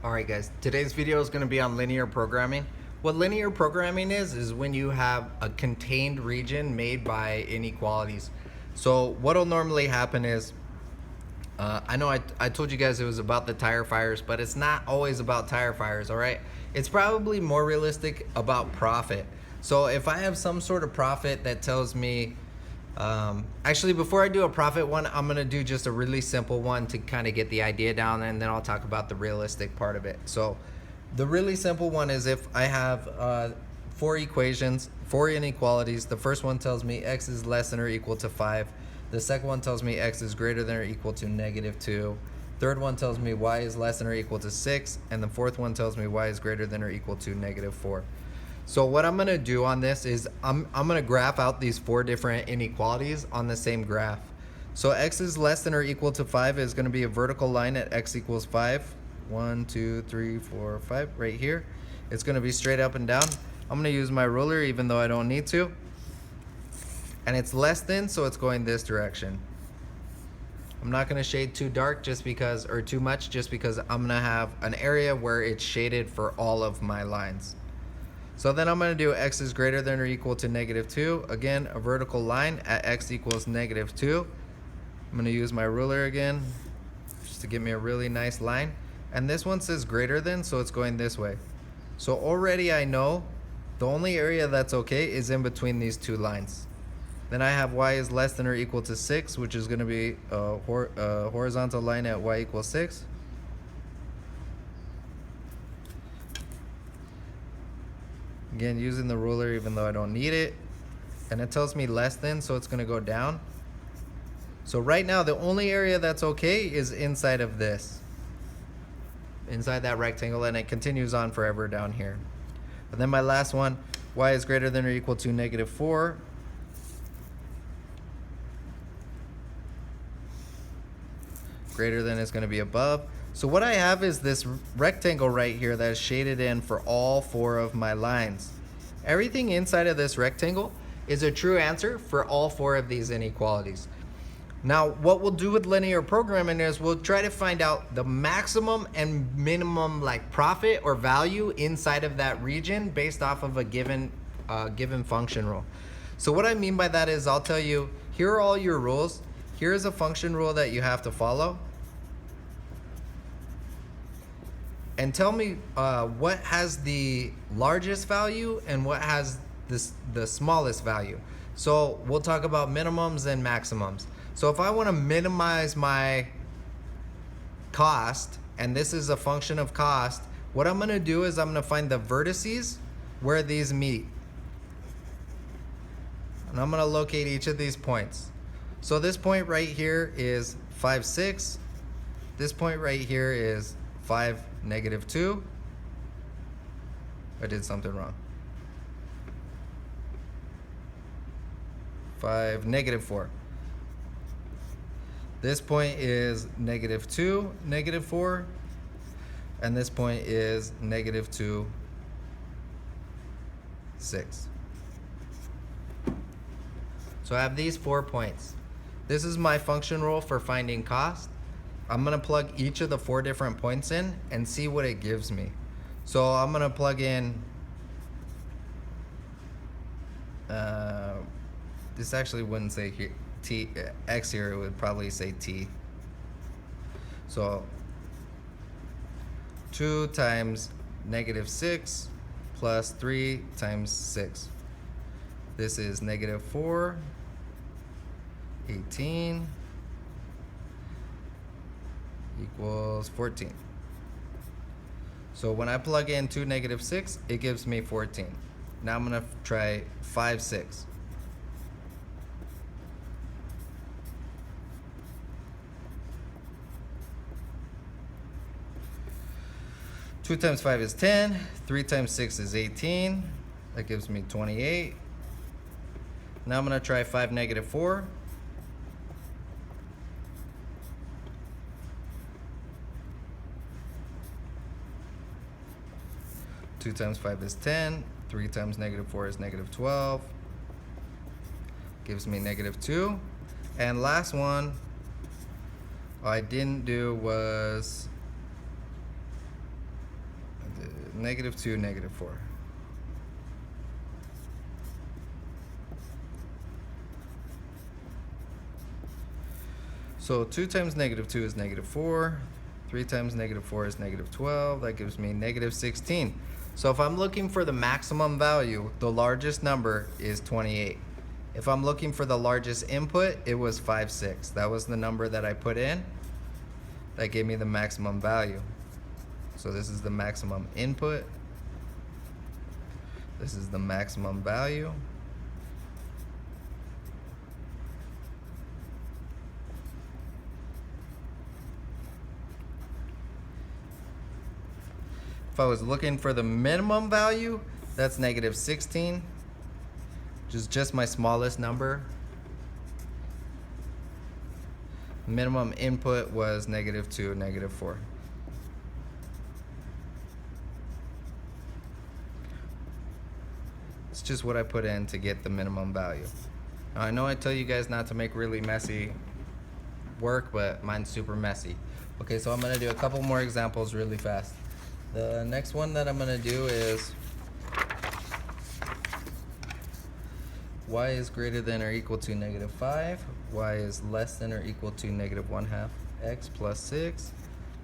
Alright guys, today's video is going to be on linear programming. What linear programming is when you have a contained region made by inequalities. So what'll normally happen is, I know I told you guys it was about the tire fires, but it's not always about tire fires, alright? It's probably more realistic about profit. So if I have some sort of profit that tells me, actually, before I do a profit one, I'm gonna do just a really simple one to kind of get the idea down, and then I'll talk about the realistic part of it. So the really simple one is if I have four equations, four inequalities. The first one tells me x is less than or equal to 5. The second one tells me x is greater than or equal to -2. Third one tells me y is less than or equal to 6. And the fourth one tells me y is greater than or equal to -4. So what I'm gonna do on this is I'm gonna graph out these four different inequalities on the same graph. So x is less than or equal to 5 is gonna be a vertical line at x equals 5. 1, 2, 3, 4, 5, right here. It's gonna be straight up and down. I'm gonna use my ruler even though I don't need to. And it's less than, so it's going this direction. I'm not gonna shade too dark just because, or too much, just because I'm gonna have an area where it's shaded for all of my lines. So then I'm going to do x is greater than or equal to -2. Again, a vertical line at x equals -2. I'm going to use my ruler again just to give me a really nice line. And this one says greater than, so it's going this way. So already I know the only area that's okay is in between these two lines. Then I have y is less than or equal to 6, which is going to be a horizontal line at y equals 6. Again, using the ruler even though I don't need it. And it tells me less than, so it's going to go down. So right now, the only area that's okay is inside of this. Inside that rectangle, and it continues on forever down here. And then my last one, y is greater than or equal to -4. Greater than is going to be above. So what I have is this rectangle right here that is shaded in for all four of my lines. Everything inside of this rectangle is a true answer for all four of these inequalities. Now, what we'll do with linear programming is we'll try to find out the maximum and minimum like profit or value inside of that region based off of a given function rule. So what I mean by that is I'll tell you, here are all your rules. Here is a function rule that you have to follow. And tell me what has the largest value and what has the smallest value. So we'll talk about minimums and maximums. So if I want to minimize my cost, and this is a function of cost, what I'm going to do is I'm going to find the vertices where these meet. And I'm going to locate each of these points. So this point right here is 5, 6. This point right here is 5, -2. I did something wrong. 5, -4. This point is -2, -4. And this point is -2, 6. So I have these 4 points. This is my function rule for finding cost. I'm going to plug each of the 4 different points in and see what it gives me. So I'm going to plug in, this actually wouldn't say here, x here, it would probably say t. So 2 times -6 plus 3 times 6. This is -4, 18. Equals 14. So when I plug in 2, -6, it gives me 14. Now I'm going to try 5, 6. Two times 5 is 10. 3 times 6 is 18. That gives me 28. Now I'm going to try 5, -4. 2 times 5 is 10. 3 times -4 is -12. Gives me -2. And last one I didn't do was -2, -4. So 2 times -2 is -4. 3 times -4 is -12. That gives me -16. So if I'm looking for the maximum value, the largest number is 28. If I'm looking for the largest input, it was 5, 6. That was the number that I put in. That gave me the maximum value. So this is the maximum input. This is the maximum value. If I was looking for the minimum value, that's -16, which is just my smallest number. Minimum input was -2, -4. It's just what I put in to get the minimum value. Now, I know I tell you guys not to make really messy work, but mine's super messy. Okay, so I'm gonna do a couple more examples really fast. The next one that I'm gonna do is y is greater than or equal to -5, y is less than or equal to -1/2 x plus 6,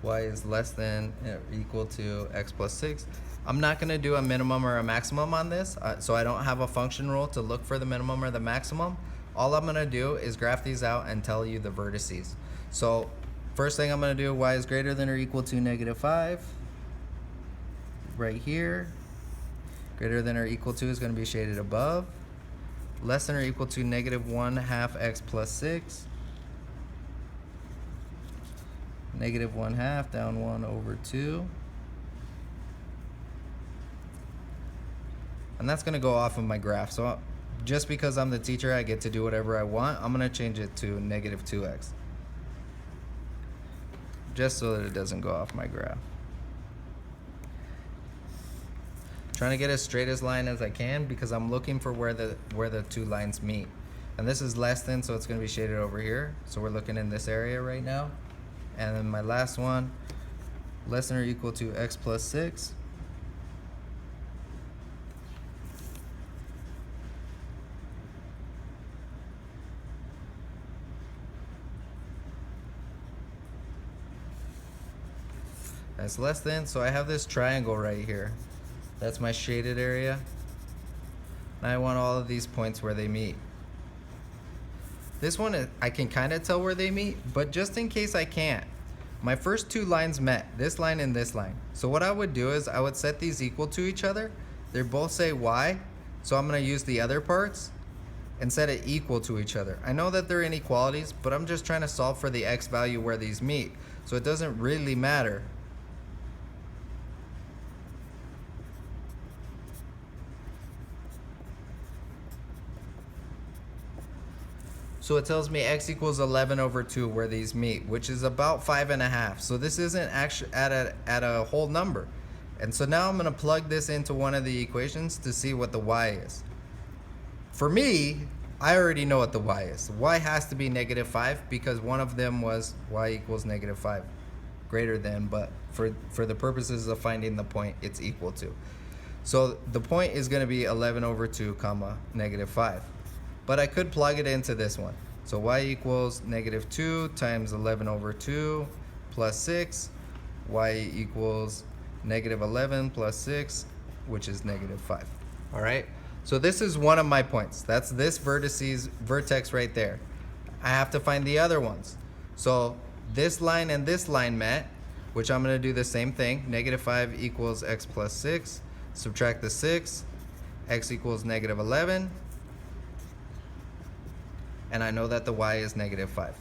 y is less than or equal to x plus 6. I'm not gonna do a minimum or a maximum on this, so I don't have a function rule to look for the minimum or the maximum. All I'm gonna do is graph these out and tell you the vertices. So first thing I'm gonna do, y is greater than or equal to -5. Right here, greater than or equal to is going to be shaded above, less than or equal to -1/2 x plus 6, -1/2 down 1/2, and that's going to go off of my graph. So just because I'm the teacher, I get to do whatever I want. I'm going to change it to -2x, just so that it doesn't go off my graph. Trying to get as straight as line as I can because I'm looking for where the two lines meet. And this is less than, so it's going to be shaded over here. So we're looking in this area right now. And then my last one, less than or equal to x plus 6. That's less than, so I have this triangle right here. That's my shaded area. Now I want all of these points where they meet. This one, I can kind of tell where they meet, but just in case I can't, my first two lines met, this line and this line. So what I would do is I would set these equal to each other. They both say y, so I'm going to use the other parts and set it equal to each other. I know that they're inequalities, but I'm just trying to solve for the x value where these meet. So it doesn't really matter. So it tells me x equals 11/2 where these meet, which is about 5.5. So this isn't actually at a whole number. And so now I'm going to plug this into one of the equations to see what the y is. For me, I already know what the y is. Y has to be -5 because one of them was y equals -5, greater than, but for the purposes of finding the point, it's equal to. So the point is going to be 11/2 comma -5. But I could plug it into this one. So y equals -2 times 11/2 plus 6. Y equals -11 plus 6, which is -5. All right. So this is one of my points. That's this vertex right there. I have to find the other ones. So this line and this line met, which I'm going to do the same thing. -5 equals x plus 6. Subtract the 6. X equals -11. And I know that the y is -5.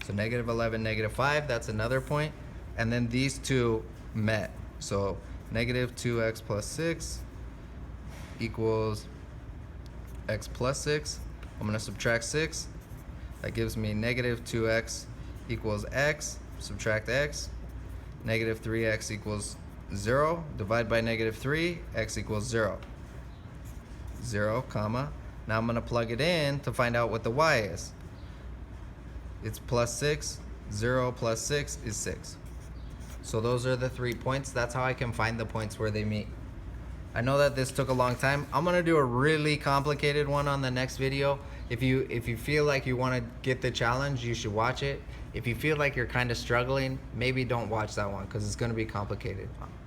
So -11, -5, that's another point. And then these two met. So -2x plus 6 equals x plus 6. I'm going to subtract 6. That gives me -2x equals x. Subtract x. -3x equals 0. Divide by -3. X equals 0. 0, comma. Now I'm going to plug it in to find out what the y is. It's plus 6. 0 plus 6 is 6. So those are the 3 points. That's how I can find the points where they meet. I know that this took a long time. I'm gonna do a really complicated one on the next video. If you feel like you wanna get the challenge, you should watch it. If you feel like you're kind of struggling, maybe don't watch that one because it's gonna be complicated.